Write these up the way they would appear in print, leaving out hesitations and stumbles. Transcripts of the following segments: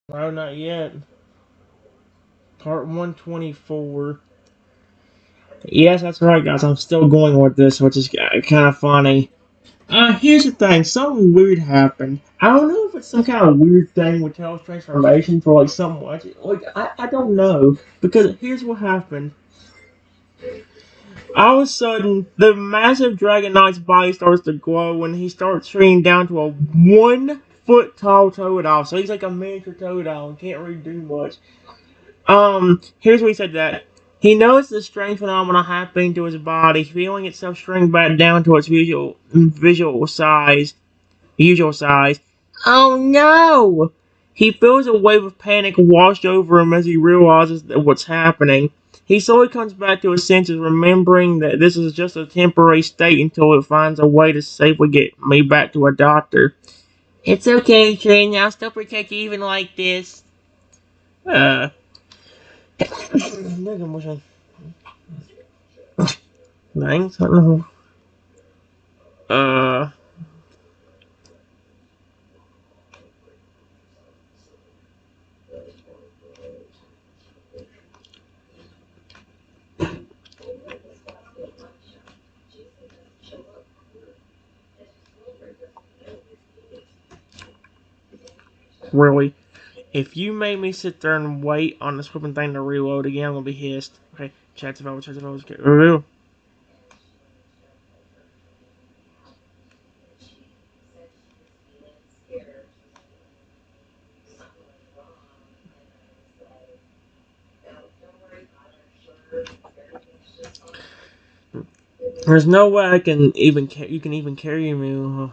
No, not yet. Part 124. Yes, that's right, guys. I'm still going with this, which is kind of funny. Here's the thing. Something weird happened. I don't know if it's some kind of weird thing with Tails transformations or like something I don't know. Because here's what happened. All of a sudden, the massive Dragon Knight's body starts to glow and he starts shrinking down to a 1 foot tall Totodile. So he's like a miniature Totodile and can't really do much. Here's what he said that. He noticed the strange phenomena happening to his body, feeling itself shrink back down to its usual size. Oh no! He feels a wave of panic wash over him as he realizes what's happening. He slowly comes back to his senses, remembering that this is just a temporary state until it finds a way to safely get me back to a doctor. It's okay, Trin. I'll still protect you even like this. Uh. Thanks. I don't know. Uh. Really? If you make me sit there and wait on this flipping thing to reload again, I'm gonna be hissed. Okay, chat developers, get review. There's no way I can even you can even carry me.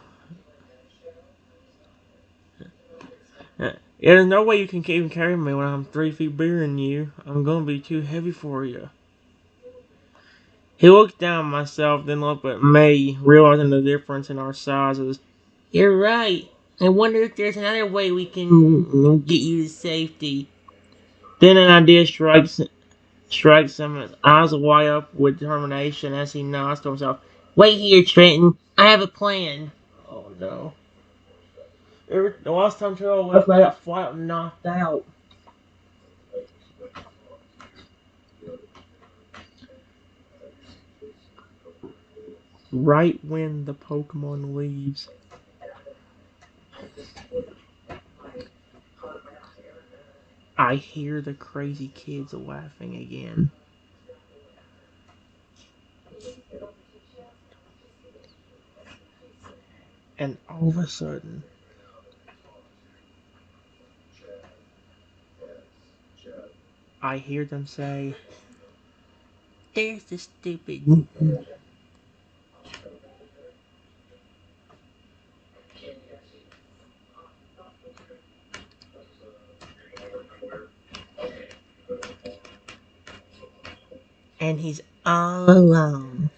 Yeah, there's no way you can even carry me when I'm 3 feet bigger than you. I'm gonna be too heavy for you. He looked down at myself, then looked at me, realizing the difference in our sizes. You're right. I wonder if there's another way we can get you to safety. Then an idea strikes him, his eyes wide up with determination as he nods to himself. Wait here, Trenton. I have a plan. Oh no. The last time Terrell left, I got flat knocked out. Right when the Pokemon leaves, I hear the crazy kids laughing again. And all of a sudden, I hear them say, there's the stupid. And he's all alone.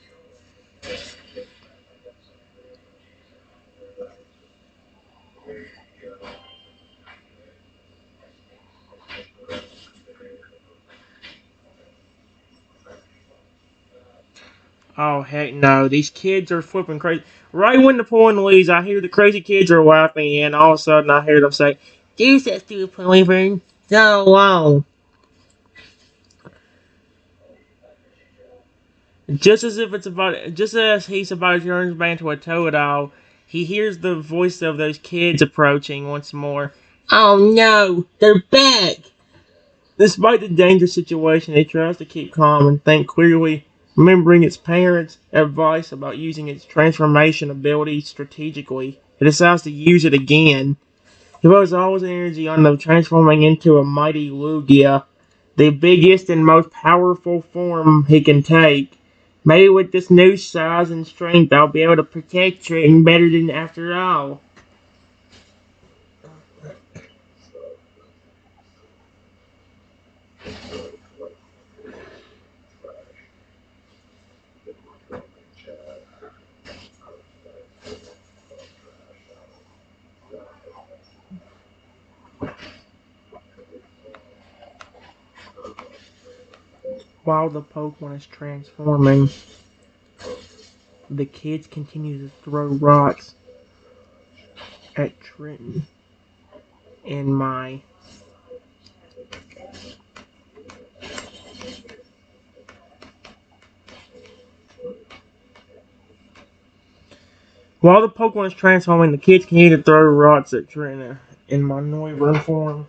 Oh heck no! These kids are flipping crazy. Right when the point leaves, I hear the crazy kids are laughing, and all of a sudden I hear them say, "There's that stupid Polyvern, so long." Just as he's about to turn back into a Totodile, he hears the voice of those kids approaching once more. Oh no, they're back! Despite the dangerous situation, he tries to keep calm and think clearly, remembering its parents' advice about using its transformation ability strategically. He decides to use it again. He puts all his energy on the transforming into a mighty Lugia, the biggest and most powerful form he can take. Maybe with this new size and strength, I'll be able to protect Triton better than after all. While the Pokemon is transforming, the kids continue to throw rocks at Trenton and my While the Pokemon is transforming, the kids continue to throw rocks at Trina in my Noivern form.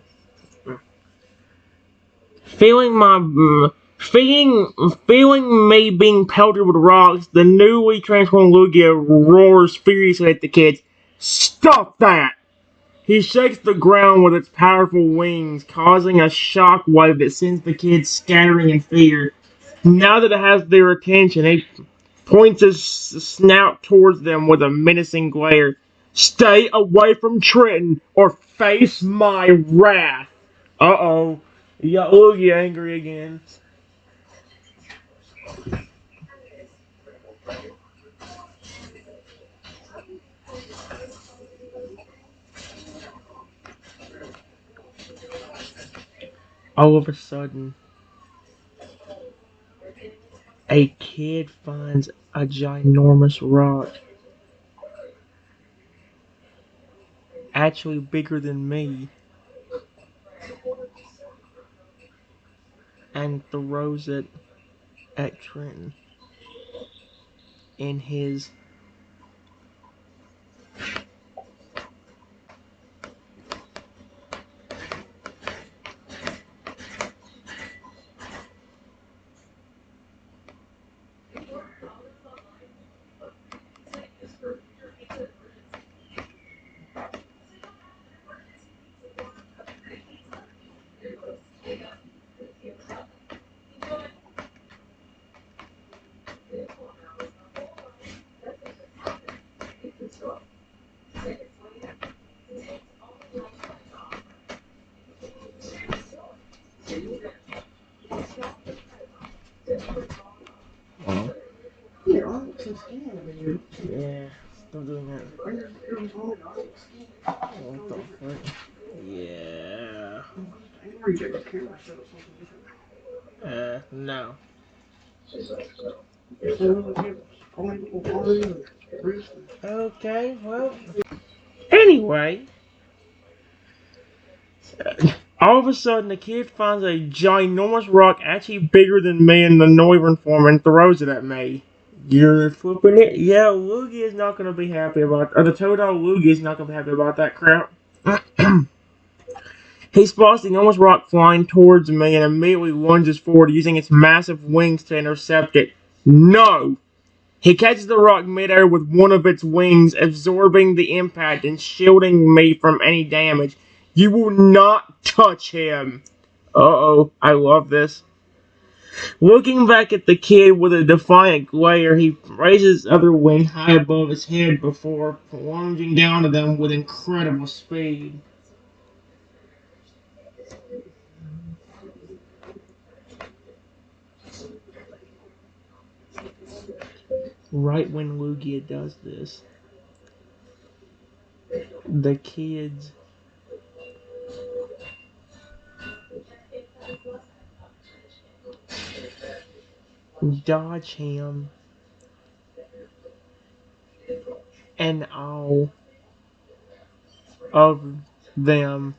Feeling my feeling me being pelted with rocks, the newly transformed Lugia roars furiously at the kids. Stop that! He shakes the ground with its powerful wings, causing a shock wave that sends the kids scattering in fear. Now that it has their attention, it points his snout towards them with a menacing glare. Stay away from Trenton or face my wrath. Uh-oh. You got Lugia angry again. All of a sudden, a kid finds a ginormous rock, actually bigger than me, and throws it at Trenton in his. Yeah, stop doing that. What the fuck? Yeah. No. Okay, well. Anyway, all of a sudden the kid finds a ginormous rock actually bigger than me in the Noivern form and throws it at me. You're flipping it? Yeah, Lugia is not going to be happy about or the Totodile Lugia is not going to be happy about that crap. He spots the enormous rock flying towards me and immediately lunges forward using its massive wings to intercept it. No! He catches the rock midair with one of its wings, absorbing the impact and shielding me from any damage. You will not touch him! Uh-oh, I love this. Looking back at the kid with a defiant glare, he raises his other wing high above his head before plunging down to them with incredible speed. Right when Lugia does this, the kids dodge him, and all of them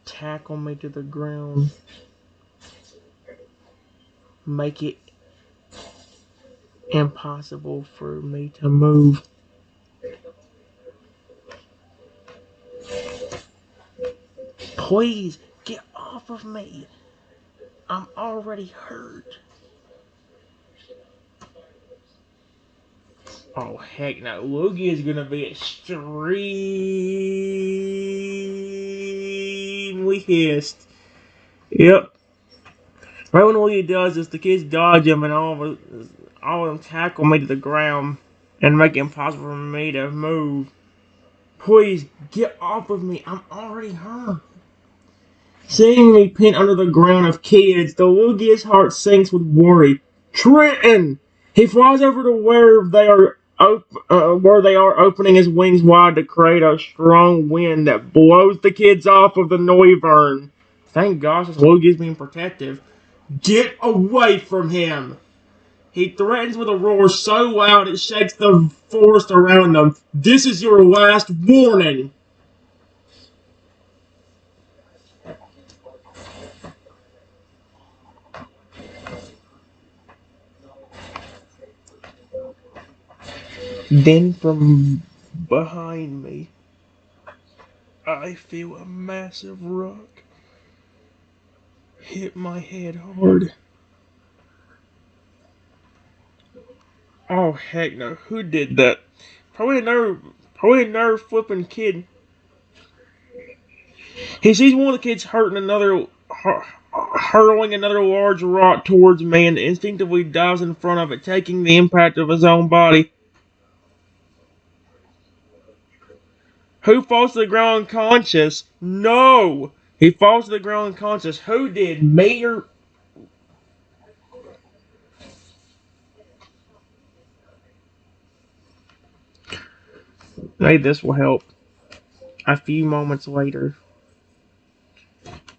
tackle me to the ground, make it impossible for me to move. Please, get off of me. I'm already hurt. Oh, heck no. Lugia is going to be extremely pissed. Yep. Right when Lugia does this, the kids dodge him and all of them tackle me to the ground and make it impossible for me to move. Please, get off of me. I'm already hurt. Seeing me pinned under the ground of kids, the Lugia's heart sinks with worry. Trenton! He flies over to where they are, opening his wings wide to create a strong wind that blows the kids off of the Noivern. Thank gosh, this Lugia's being protective. Get away from him! He threatens with a roar so loud it shakes the forest around them. This is your last warning! Then from behind me, I feel a massive rock hit my head hard. Oh heck no! Who did that? Probably a nerve flipping kid. He sees one of the kids hurling another large rock towards me, and instinctively dives in front of it, taking the impact of his own body. Who falls to the ground unconscious? No! He falls to the ground unconscious. Who did? Me or... Maybe this will help. A few moments later.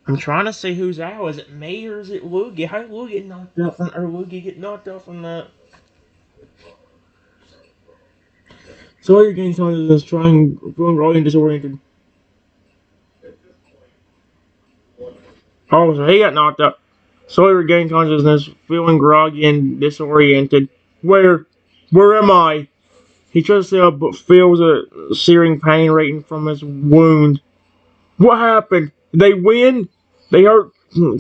I'm trying to see who's out. Is it me or is it Loogie? How did Loogie get knocked out from... Or Loogie get knocked out from that? So you're getting someone that's trying... Feeling really disoriented. Oh, so he got knocked out. Sawyer regained consciousness, feeling groggy and disoriented. Where? Where am I? He tries to sit up, but feels a searing pain radiating from his wound. What happened? Did they win? They hurt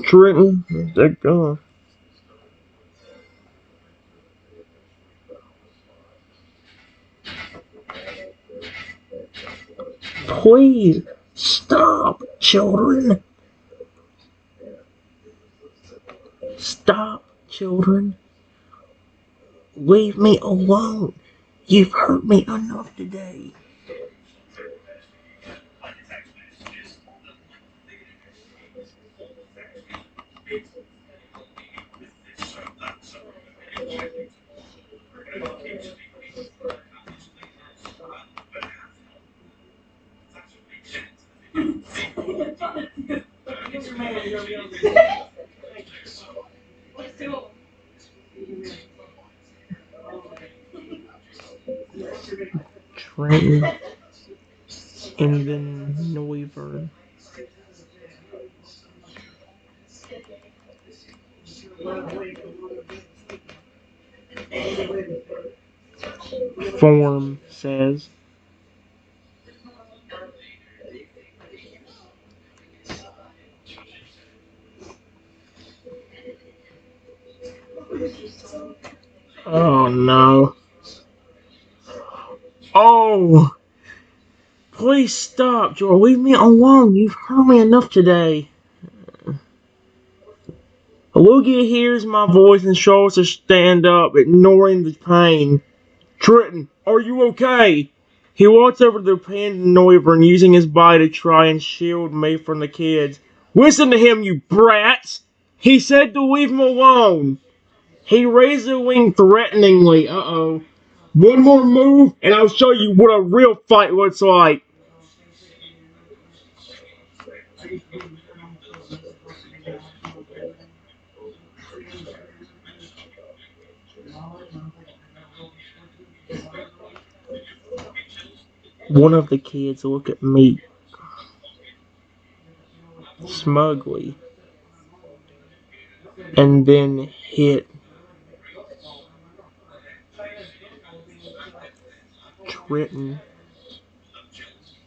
Trenton. They're gone. Please stop, children. Stop, children. Leave me alone. You've hurt me enough today. Trenton and then Neuver. Form says. Oh no. Oh! Please stop, Joel. Leave me alone. You've hurt me enough today. Lugia hears my voice and struggles to stand up, ignoring the pain. Trenton, are you okay? He walks over to the abandoned Noivern, using his body to try and shield me from the kids. Listen to him, you brats! He said to leave him alone. He raised a wing threateningly. Uh-oh. One more move, and I'll show you what a real fight looks like. One of the kids look at me smugly and then hit Trenton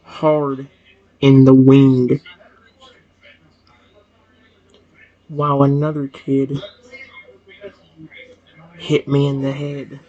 hard in the wing, while another kid hit me in the head.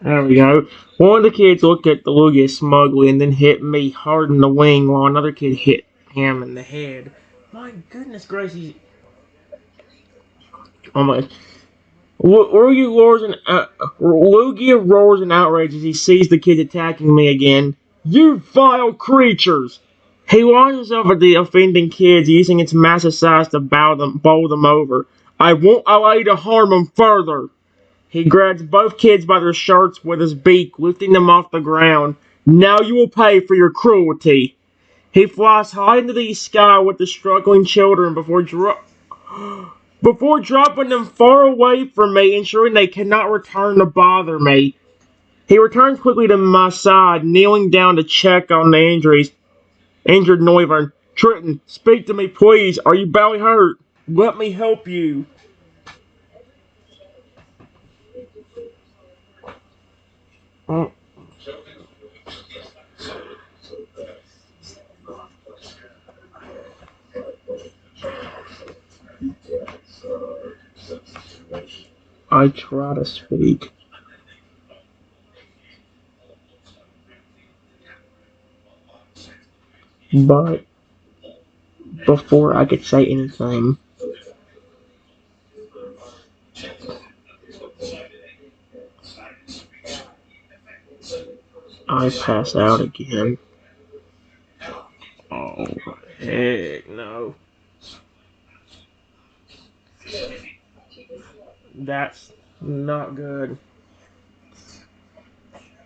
There we go. One of the kids looked at the Lugia smugly and then hit me hard in the wing while another kid hit him in the head. My goodness gracious. Oh my. Lugia roars in outrage as he sees the kids attacking me again. You vile creatures! He launches over the offending kids, using its massive size to bowl them over. I won't allow you to harm them further. He grabs both kids by their shirts with his beak, lifting them off the ground. Now you will pay for your cruelty. He flies high into the sky with the struggling children before dropping them far away from me, ensuring they cannot return to bother me. He returns quickly to my side, kneeling down to check on the injured Noivern. Triton, speak to me, please. Are you badly hurt? Let me help you. I try to speak, but before I could say anything, I pass out again. Oh, heck no. That's not good.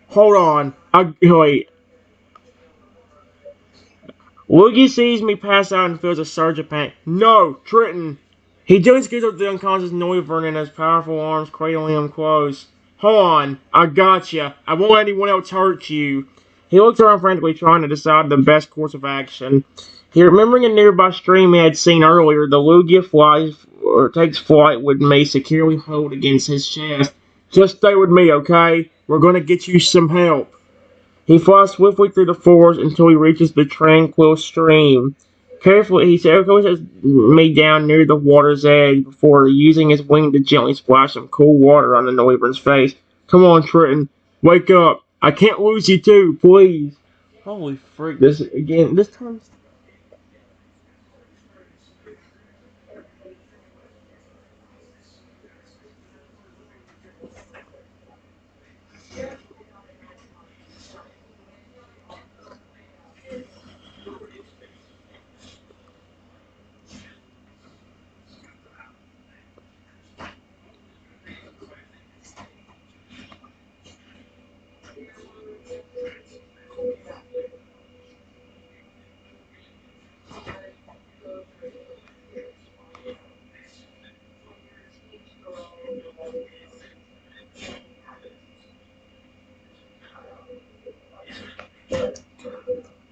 Hold on. Wait. Woogie sees me pass out and feels a surge of pain. No, Triton. He joins scoots up the unconscious Noivern in his powerful arms, cradling him close. Hold on. I gotcha. I won't let anyone else hurt you. He looks around frantically, trying to decide the best course of action. He remembering a nearby stream he had seen earlier, the Lugia takes flight with me securely held against his chest. Just stay with me, okay? We're gonna get you some help. He flies swiftly through the forest until he reaches the tranquil stream. Carefully, he sets me down near the water's edge before using his wing to gently splash some cool water on the Noivern's face. Come on, Triton, wake up! I can't lose you too, please. Holy freak! This again. This time.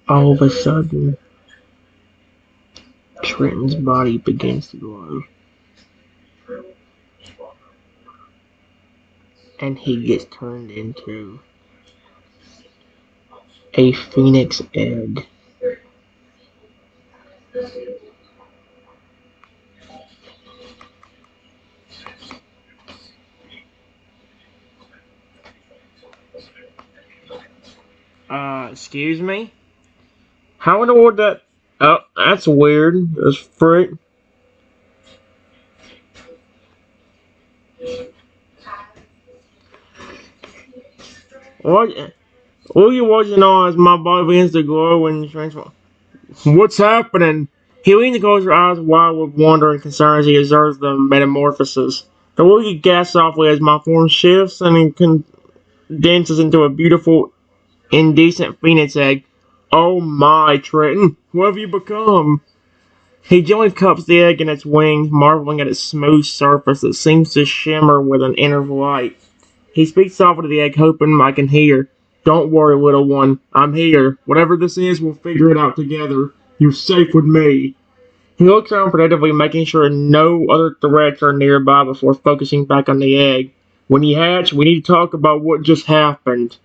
All of a sudden, Triton's body begins to glow, and he gets turned into a phoenix egg. Excuse me? How in the world that? Oh, that's weird. That's frick. What? All you watching on as my body begins to glow and transform. What's happening? He leans and closes her eyes wide with wonder and concern as he observes the metamorphosis. The Wookiee gasps softly as my form shifts and condenses into a beautiful, indecent phoenix egg. Oh my, Triton, what have you become? He gently cups the egg in its wings, marveling at its smooth surface that seems to shimmer with an inner light. He speaks softly to the egg, hoping I can hear. Don't worry, little one. I'm here. Whatever this is, we'll figure it out together. You're safe with me. He looks around protectively, making sure no other threats are nearby before focusing back on the egg. When you hatch, we need to talk about what just happened.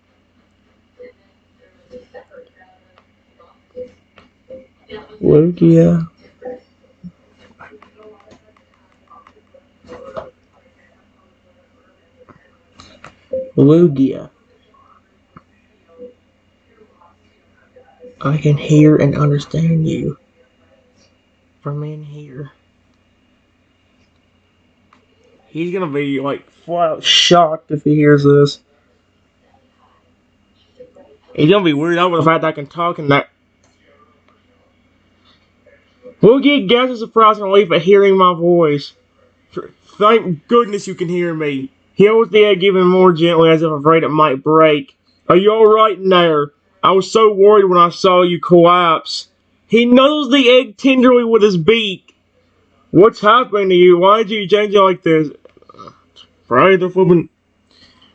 Lugia. Lugia. I can hear and understand you from in here. He's gonna be like flat out shocked if he hears this. He's gonna be weirded out with the fact that I can talk and that. We'll get guests a surprise and relief at hearing my voice. Thank goodness you can hear me. He holds the egg even more gently as if afraid it might break. Are you alright in there? I was so worried when I saw you collapse. He nuzzles the egg tenderly with his beak. What's happening to you? Why did you change it like this? Right, the flipping.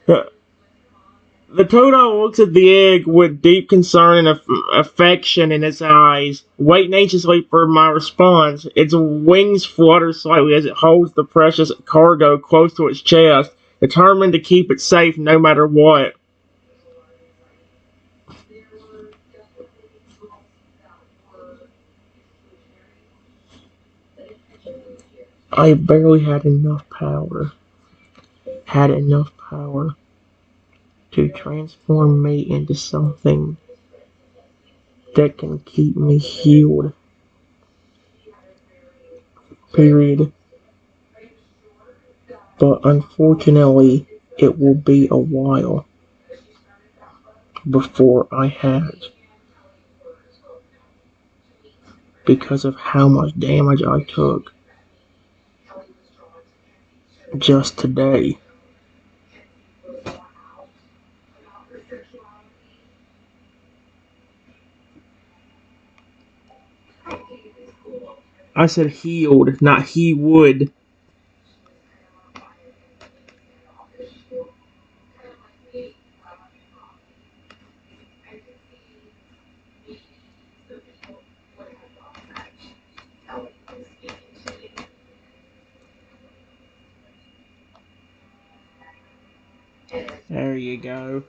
The Totodile looks at the egg with deep concern and affection in its eyes, waiting anxiously for my response. Its wings flutter slightly as it holds the precious cargo close to its chest, determined to keep it safe no matter what. I barely had enough power to transform me into something that can keep me healed. Period. But unfortunately, it will be a while before I have, because of how much damage I took just today. I said healed, not he would. There you go.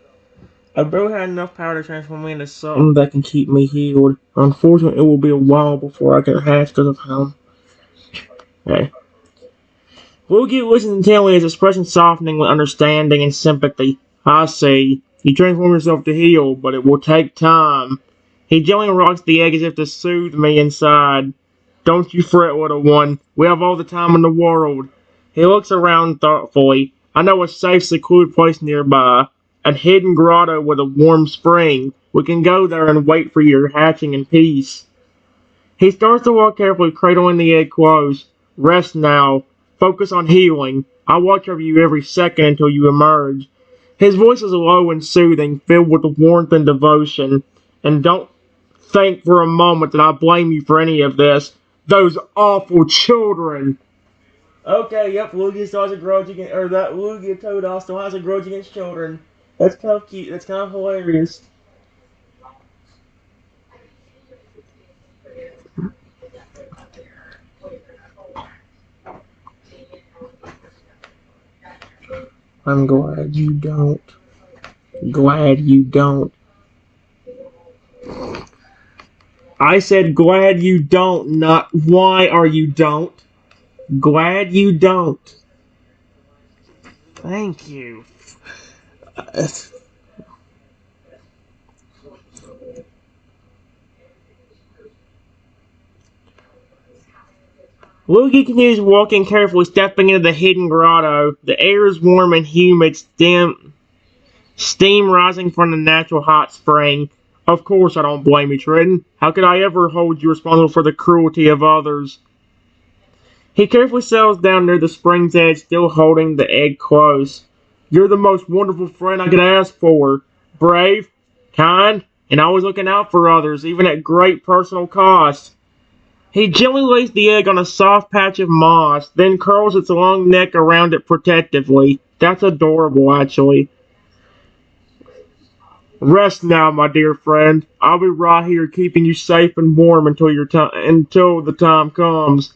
I barely had enough power to transform me into something that can keep me healed. Unfortunately, it will be a while before I can hatch because of how. Okay. Luigi listens intently, his expression softening with understanding and sympathy. I see. You transform yourself to heal, but it will take time. He gently rocks the egg as if to soothe me inside. Don't you fret, little one. We have all the time in the world. He looks around thoughtfully. I know a safe, secluded place nearby. A hidden grotto with a warm spring. We can go there and wait for your hatching in peace. He starts to walk carefully, cradling the egg close. Rest now. Focus on healing. I'll watch over you every second until you emerge. His voice is low and soothing, filled with warmth and devotion. And don't think for a moment that I blame you for any of this. Those awful children. Okay, yep, Lugia still has a grudge against, or that Lugia Totodile still has a grudge against children. That's kind of cute. That's kind of hilarious. I'm glad you don't. Glad you don't. I said glad you don't, not why are you don't. Glad you don't. Thank you. Luigi continues walking carefully, stepping into the hidden grotto. The air is warm and humid, steam rising from the natural hot spring. Of course I don't blame you, Trenton. How could I ever hold you responsible for the cruelty of others? He carefully settles down near the spring's edge, still holding the egg close. You're the most wonderful friend I could ask for. Brave, kind, and always looking out for others, even at great personal cost. He gently lays the egg on a soft patch of moss, then curls its long neck around it protectively. That's adorable, actually. Rest now, my dear friend. I'll be right here keeping you safe and warm until the time comes.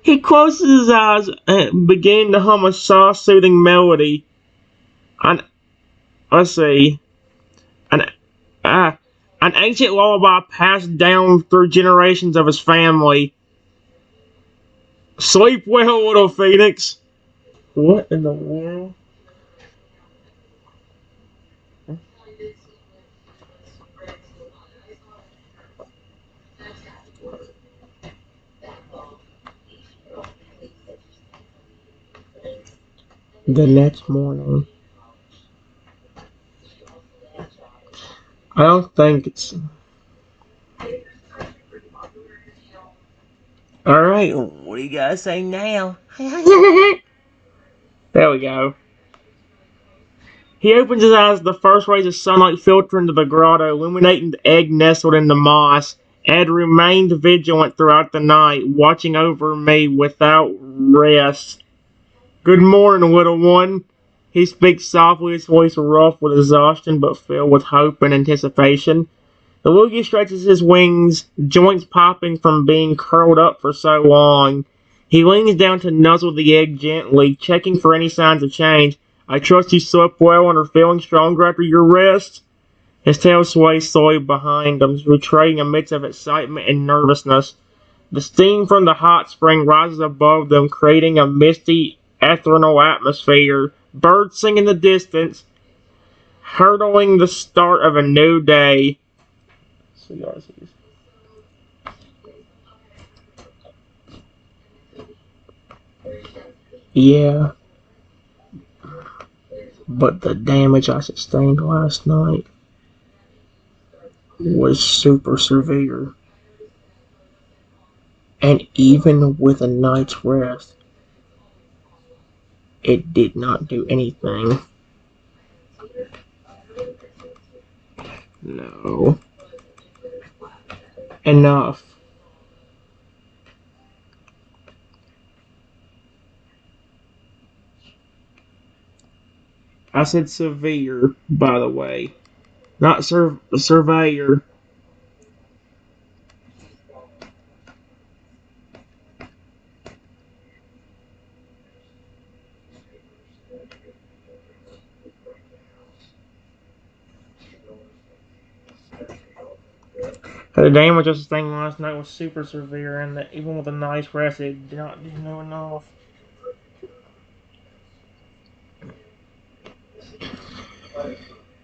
He closes his eyes and began to hum a soft, soothing melody. An, let's see, an, uh, an ancient lullaby passed down through generations of his family. Sleep well, little phoenix. What in the world? The next morning, I don't think it's. Alright, what do you guys say now? There we go. He opens his eyes, the first rays of sunlight filter into the grotto, illuminating the egg nestled in the moss. Ed remained vigilant throughout the night, watching over me without rest. Good morning, little one. He speaks softly, his voice rough with exhaustion, but filled with hope and anticipation. The Lugia stretches his wings, joints popping from being curled up for so long. He leans down to nuzzle the egg gently, checking for any signs of change. I trust you slept well and are feeling stronger after your rest? His tail sways slowly behind him, betraying a mix of excitement and nervousness. The steam from the hot spring rises above them, creating a misty, ethereal atmosphere. Birds sing in the distance, heralding the start of a new day. Yeah, but the damage I sustained last night was super severe. And even with a night's rest, it did not do anything. No. Enough. I said severe, by the way. Not surveyor. The damage I sustained last night was super severe, and that even with a nice rest, it did not do no enough.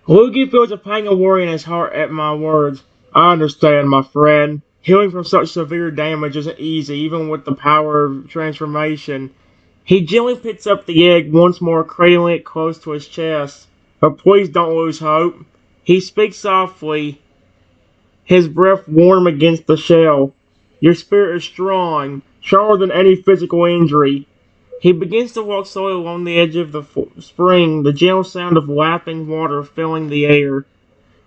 Luigi feels a pang of worry in his heart at my words. I understand, my friend. Healing from such severe damage isn't easy, even with the power of transformation. He gently picks up the egg once more, cradling it close to his chest. But please don't lose hope. He speaks softly, his breath warm against the shell. Your spirit is strong, stronger than any physical injury. He begins to walk slowly along the edge of the spring, the gentle sound of lapping water filling the air.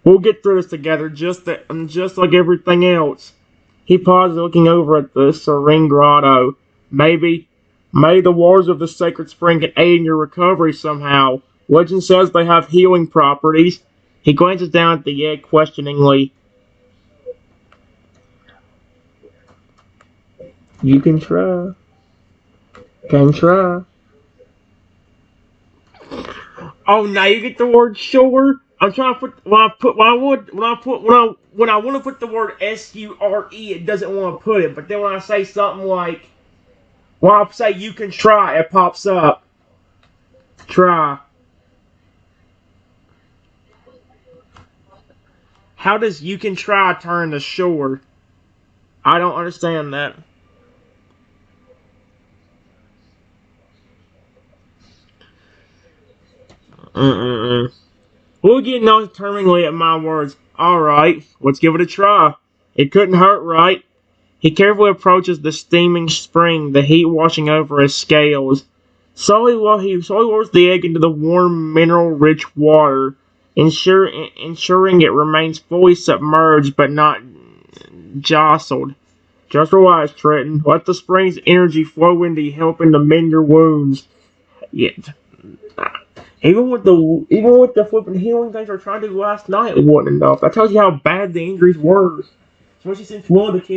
We'll get through this together, just like everything else. He pauses, looking over at the serene grotto. Maybe the waters of the sacred spring can aid in your recovery somehow. Legend says they have healing properties. He glances down at the egg questioningly. You can try. Can try. Oh, now you get the word sure. I'm trying to put when I want to put the word SURE, it doesn't want to put it. But then when I say something like when I say you can try, it pops up. Try. How does you can try turn to sure? I don't understand that. We'll get nods determiningly at my words. Alright, let's give it a try. It couldn't hurt, right? He carefully approaches the steaming spring, the heat washing over his scales. Slowly lowers the egg into the warm, mineral-rich water, ensuring it remains fully submerged but not jostled. Just relax, Trenton. Let the spring's energy flow into you, helping to mend your wounds. Yeah. Even with the flipping healing things I tried to do last night, it wasn't enough. That tells you how bad the injuries were. Especially since one of the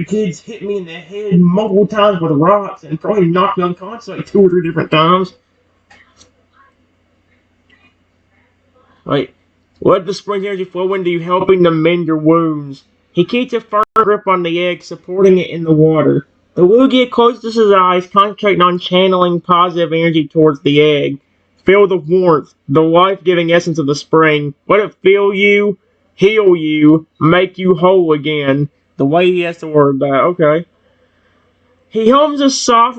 kids hit me in the head multiple times with rocks and probably knocked me unconscious like 2 or 3 different times. Like, let the spring energy flow into you, helping to mend your wounds. He keeps a firm grip on the egg, supporting it in the water. The Lugia closes his eyes, concentrating on channeling positive energy towards the egg. Feel the warmth, the life-giving essence of the spring. Let it fill you, heal you, make you whole again. The way he has to word that, okay. He hums a soft.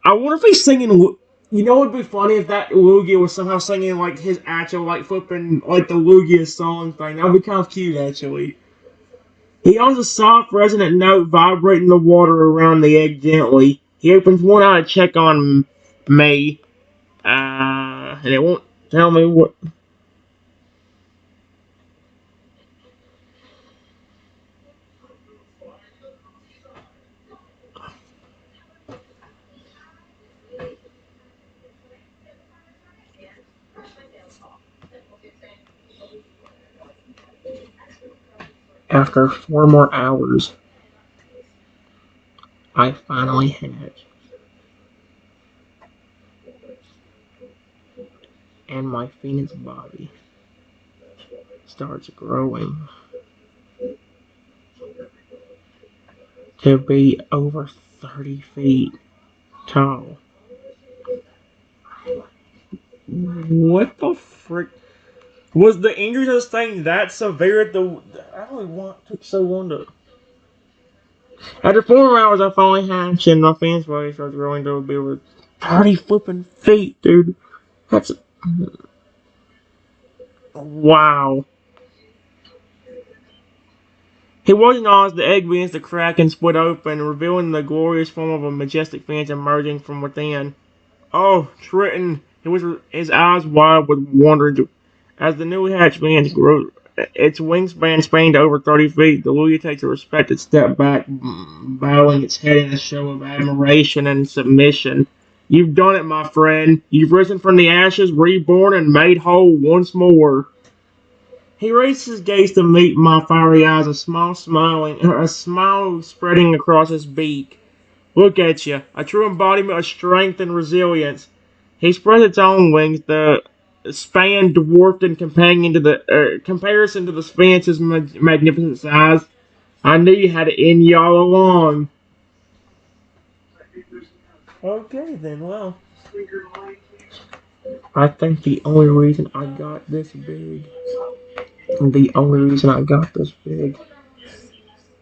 I wonder if he's singing. You know what would be funny if that Lugia was somehow singing like his actual like flipping like the Lugia song thing. That would be kind of cute actually. He owns a soft resonant note vibrating the water around the egg gently. He opens one eye to check on me, and it won't tell me what. After 4 more hours, I finally hatch, and my phoenix body starts growing to be over 30 feet tall. What the frick? Was the injury to this thing that severe at the. I don't know why it took so long to. After 4 hours, I finally hatched, and my phoenix body starts growing to be over 30 flipping feet, dude. That's. Wow. He wasn't on as the egg begins to crack and split open, revealing the glorious form of a majestic phoenix emerging from within. Oh, Triton! His eyes wide with wonder as the newly hatched phoenix grew. Its wingspan spanned to over 30 feet. The Lugia takes a respected step back, bowing its head in a show of admiration and submission. You've done it, my friend. You've risen from the ashes, reborn, and made whole once more. He raised his gaze to meet my fiery eyes, a smile spreading across his beak. Look at you, a true embodiment of strength and resilience. He spread its own wings, the span dwarfed in comparison to the Sphinx's magnificent size. I knew you had it in you all along. Okay, then, well. I think the only reason I got this big, the only reason I got this big,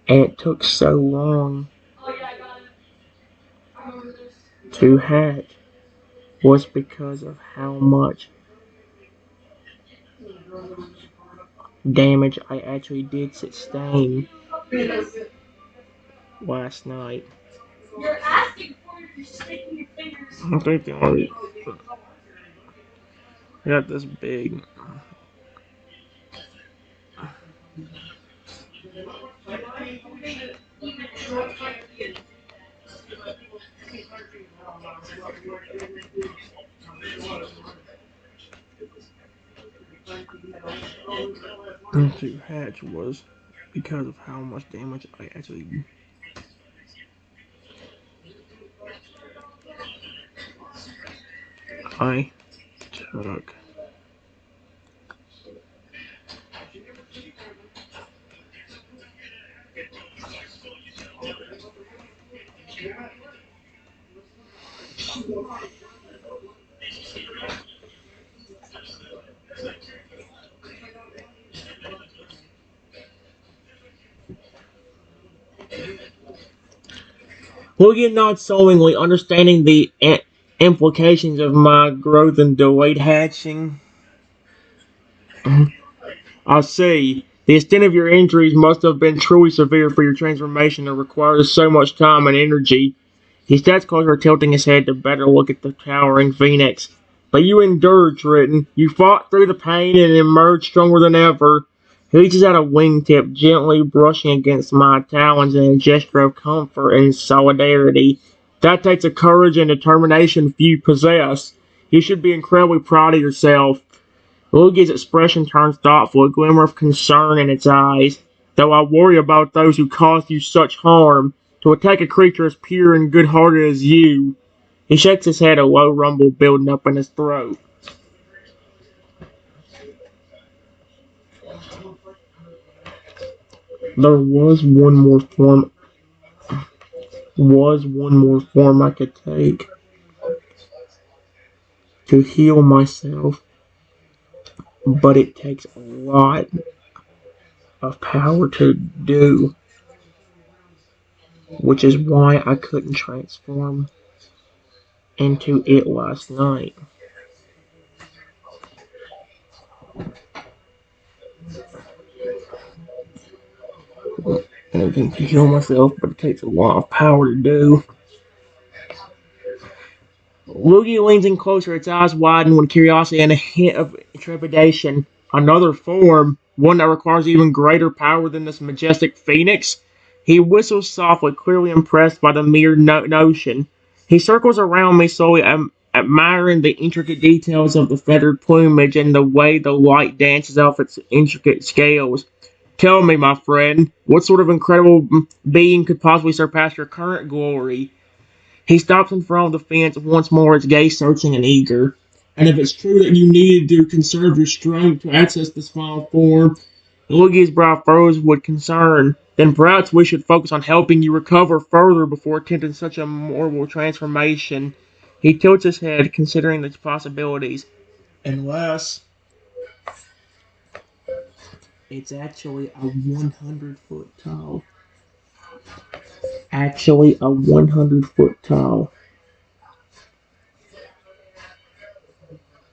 and it took so long to hatch, was because of how much damage I actually did sustain last night. I think the only I got this big. To hatch was because of how much damage I took. William nods solemnly, understanding the implications of my growth and delayed hatching. I see. The extent of your injuries must have been truly severe for your transformation that requires so much time and energy. He steps closer, tilting his head to better look at the towering phoenix. But you endured, Triton. You fought through the pain and emerged stronger than ever. He reaches out a wingtip, gently brushing against my talons in a gesture of comfort and solidarity. That takes a courage and determination few possess. You should be incredibly proud of yourself. Lugi's expression turns thoughtful, a glimmer of concern in its eyes. Though I worry about those who caused you such harm, to attack a creature as pure and good-hearted as you. He shakes his head, a low rumble building up in his throat. There was one more form I could take to heal myself, but it takes a lot of power to do, which is why I couldn't transform into it last night. And I can heal myself, but it takes a lot of power to do. Lugia leans in closer, its eyes widen with curiosity and a hint of trepidation. Another form, one that requires even greater power than this majestic phoenix? He whistles softly, clearly impressed by the mere notion. He circles around me slowly, admiring the intricate details of the feathered plumage and the way the light dances off its intricate scales. Tell me, my friend, what sort of incredible being could possibly surpass your current glory? He stops in front of the fence once more, his gaze searching and eager. And if it's true that you needed to conserve your strength to access this final form, Luigi's brow furrows with concern. Then perhaps we should focus on helping you recover further before attempting such a memorable transformation. He tilts his head, considering the possibilities. Unless it's actually a 100-foot tall. Actually, a 100-foot tall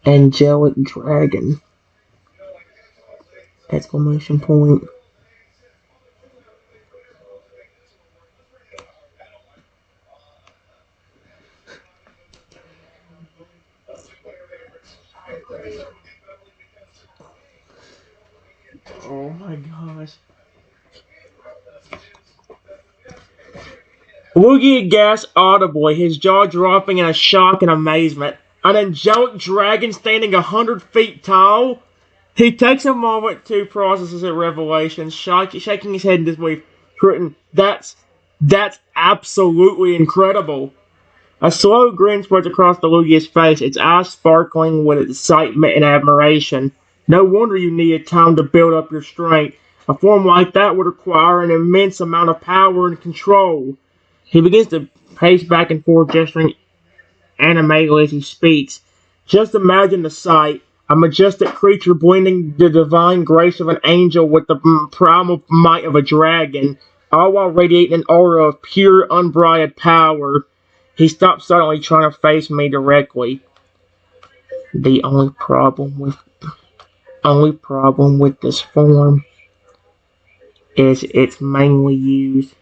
angelic dragon! Exclamation point. Oh my gosh. Lugia gasps audibly, his jaw dropping in a shock and amazement. An angelic dragon standing 100 feet tall? He takes a moment to process his revelation, shaking his head in disbelief. Written, that's absolutely incredible. A slow grin spreads across the Lugia's face, its eyes sparkling with excitement and admiration. No wonder you needed time to build up your strength. A form like that would require an immense amount of power and control. He begins to pace back and forth, gesturing animatedly as he speaks. Just imagine the sight. A majestic creature blending the divine grace of an angel with the primal might of a dragon, all while radiating an aura of pure, unbridled power. He stops suddenly, trying to face me directly. The only problem with this form is it's mainly used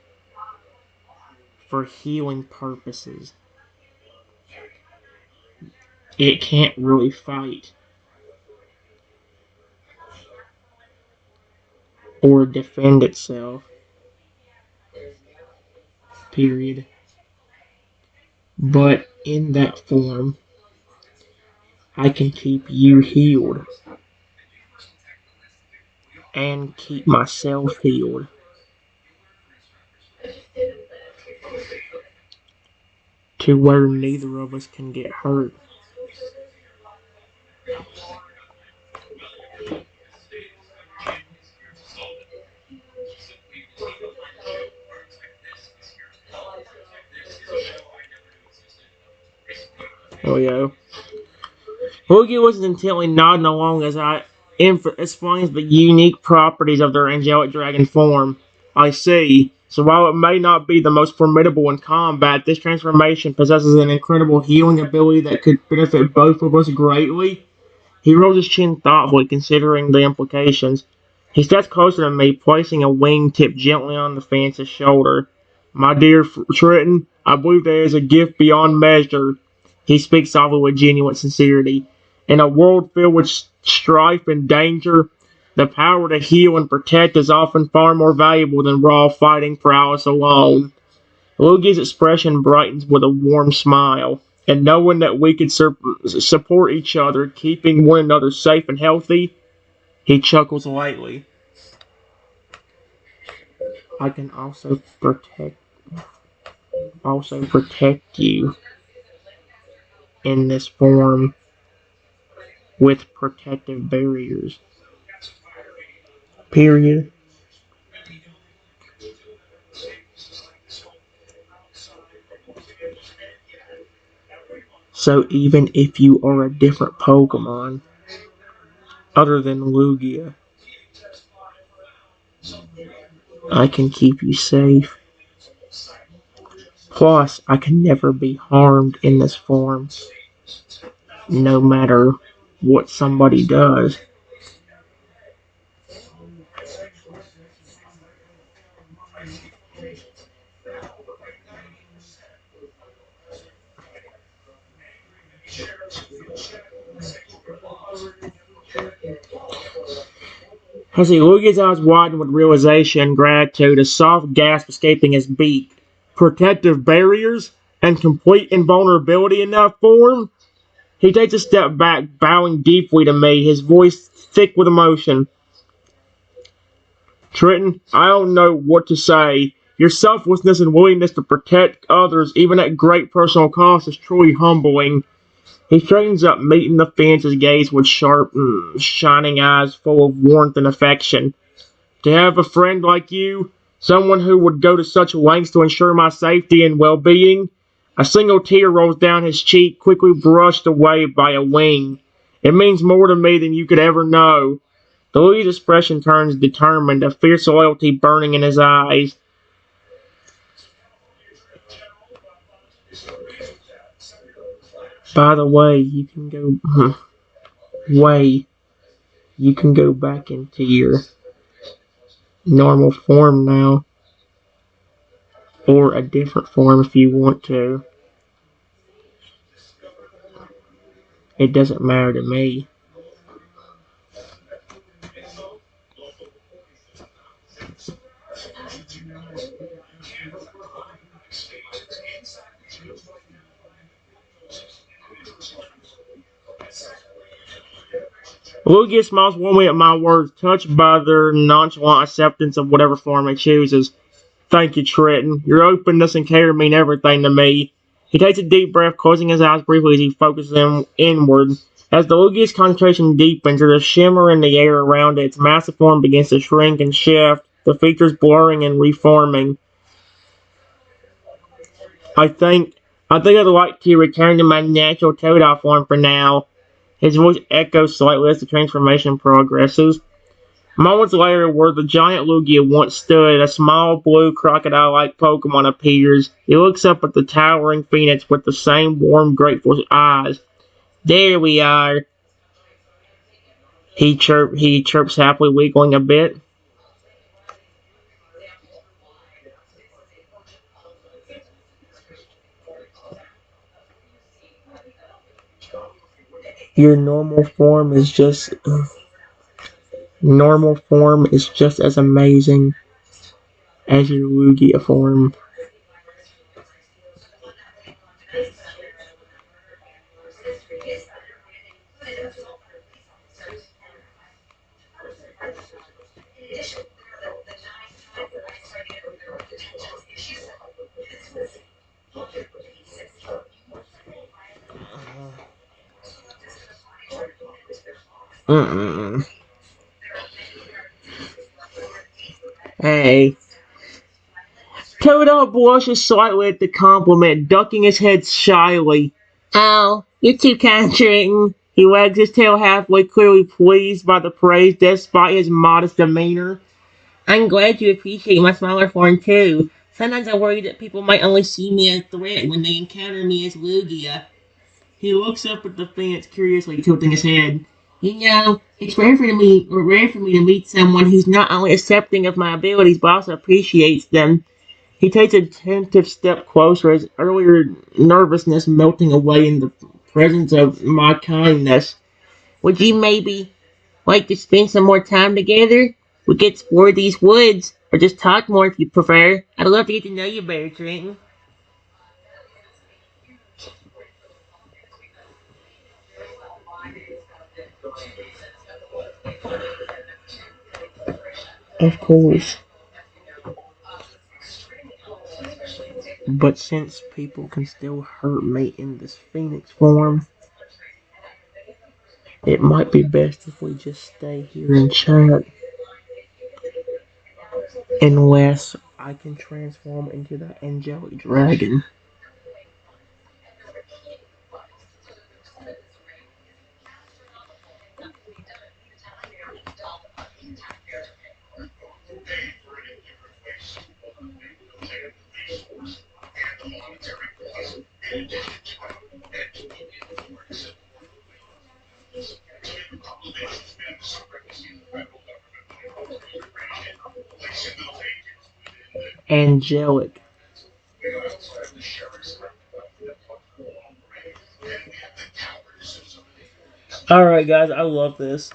for healing purposes. It can't really fight or defend itself. Period. But in that form, I can keep you healed and keep myself healed to where neither of us can get hurt. Oh yeah. Boogie was intently nodding along as I explains the unique properties of their angelic dragon form. I see. So while it may not be the most formidable in combat, this transformation possesses an incredible healing ability that could benefit both of us greatly. He rolls his chin thoughtfully, considering the implications. He steps closer to me, placing a wing tip gently on the fence's shoulder. My dear Trenton, I believe there is a gift beyond measure. He speaks softly with genuine sincerity. In a world filled with strife and danger, the power to heal and protect is often far more valuable than raw fighting prowess alone. Luigi's expression brightens with a warm smile, and knowing that we can support each other, keeping one another safe and healthy, he chuckles lightly. I can also protect you in this form with protective barriers. Period. So even if you are a different Pokemon other than Lugia, I can keep you safe. Plus, I can never be harmed in this form, no matter what somebody does. As he looked, his eyes widened with realization, gratitude, a soft gasp escaping his beak. Protective barriers and complete invulnerability in that form? He takes a step back, bowing deeply to me, his voice thick with emotion. Trenton, I don't know what to say. Your selflessness and willingness to protect others, even at great personal cost, is truly humbling. He straightens up, meeting the Phoenix's gaze with sharp, shining eyes full of warmth and affection. To have a friend like you, someone who would go to such lengths to ensure my safety and well-being. A single tear rolls down his cheek, quickly brushed away by a wing. It means more to me than you could ever know. The Louis's expression turns determined, a fierce loyalty burning in his eyes. By the way, you can go back into your normal form now, or a different form if you want to. It doesn't matter to me. Lugia smiles warmly at my words, touched by their nonchalant acceptance of whatever form he chooses. Thank you, Trenton. Your openness and care mean everything to me. He takes a deep breath, closing his eyes briefly as he focuses them inward. As the Lugia's concentration deepens, there's a shimmer in the air around it. Its massive form begins to shrink and shift, the features blurring and reforming. I think I'd like to return to my natural Totodile form for now. His voice echoes slightly as the transformation progresses. Moments later, where the giant Lugia once stood, a small blue crocodile-like Pokemon appears. He looks up at the towering Phoenix with the same warm, grateful eyes. There we are. He chirps happily, wiggling a bit. Your normal form is just as amazing as your Lugia form. Mm-mm. Hey. Toto blushes slightly at the compliment, ducking his head shyly. Oh, you're too kind, Trenton. He wags his tail halfway, clearly pleased by the praise despite his modest demeanor. I'm glad you appreciate my smaller form too. Sometimes I worry that people might only see me as a threat when they encounter me as Lugia. He looks up at the Phoenix curiously, tilting his head. You know, it's rare for me to meet someone who's not only accepting of my abilities but also appreciates them. He takes a tentative step closer, his earlier nervousness melting away in the presence of my kindness. Would you maybe like to spend some more time together? We could explore these woods, or just talk more if you prefer. I'd love to get to know you better, Trenton. Of course. But since people can still hurt me in this Phoenix form, it might be best if we just stay here and chat unless I can transform into that angelic dragon. angelic. All right, guys, I love this.